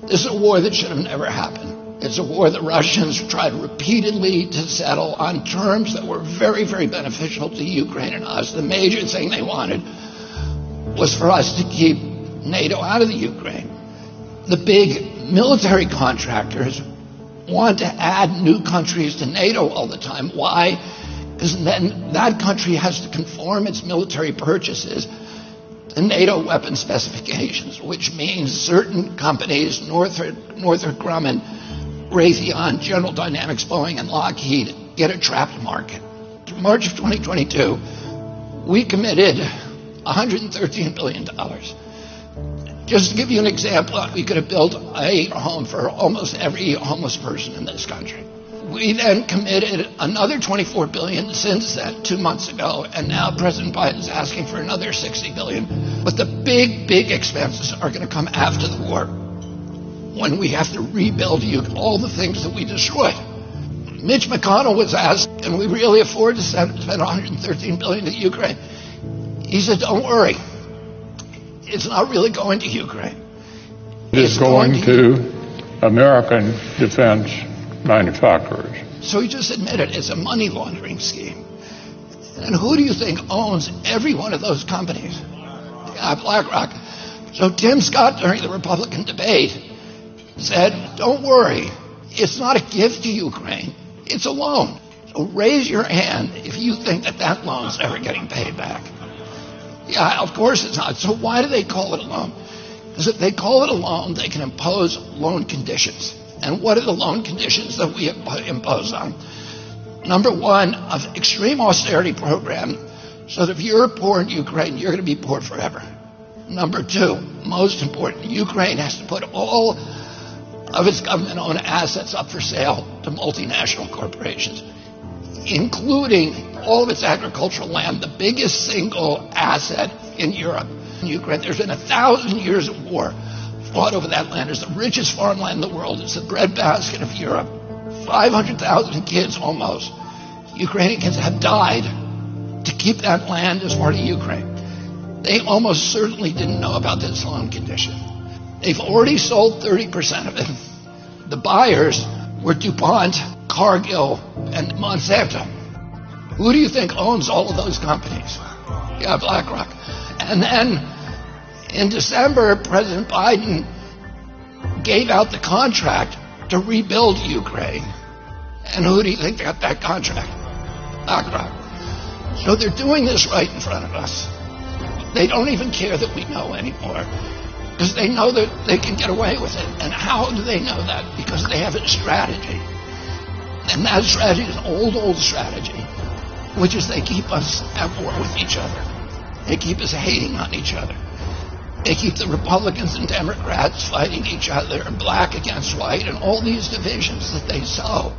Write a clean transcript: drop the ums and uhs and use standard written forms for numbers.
This is a war that should have never happened. It's a war the Russians tried repeatedly to settle on terms that were very, very beneficial to Ukraine and us. The major thing they wanted was for us to keep NATO out of the Ukraine. The big military contractors want to add new countries to NATO all the time. Why? Because then that country has to conform its military purchases to NATO weapon specifications, which means certain companies, Northrop Grumman, Raytheon, General Dynamics, Boeing, and Lockheed, get a trapped market. In March of 2022, we committed $113 billion. Just to give you an example, we could have built a home for almost every homeless person in this country. We then committed another $24 billion since then, 2 months ago, and now President Biden is asking for another $60 billion. But the big expenses are going to come after the war, when we have to rebuild all the things that we destroyed. Mitch McConnell was asked, can we really afford to spend $113 billion to Ukraine? He said, don't worry. It's not really going to Ukraine. It's going to American defense manufacturers. So he just admitted it's a money laundering scheme. And who do you think owns every one of those companies? BlackRock. So Tim Scott, during the Republican debate, said, don't worry, it's not a gift to Ukraine, it's a loan. So raise your hand if you think that loan's ever getting paid back. Yeah, of course it's not. So why do they call it a loan? Because if they call it a loan, they can impose loan conditions. And what are the loan conditions that we impose on? Number one, an extreme austerity program, so that if you're poor in Ukraine, you're going to be poor forever. Number two, most important, Ukraine has to put all of its government-owned assets up for sale to multinational corporations, including all of its agricultural land, the biggest single asset in Europe. In Ukraine, there's been 1,000 years of war fought over that land. It's the richest farmland in the world. It's the breadbasket of Europe. 500,000 kids almost, Ukrainian kids, have died to keep that land as part of Ukraine. They almost certainly didn't know about this loan condition. They've already sold 30% of it. The buyers were DuPont, Cargill, and Monsanto. Who do you think owns all of those companies? Yeah, BlackRock. And then in December, President Biden gave out the contract to rebuild Ukraine. And who do you think got that contract? BlackRock. So they're doing this right in front of us. They don't even care that we know anymore, because they know that they can get away with it. And how do they know that? Because they have a strategy. And that strategy is an old strategy, which is they keep us at war with each other. They keep us hating on each other. They keep the Republicans and Democrats fighting each other, black against white, and all these divisions that they sow.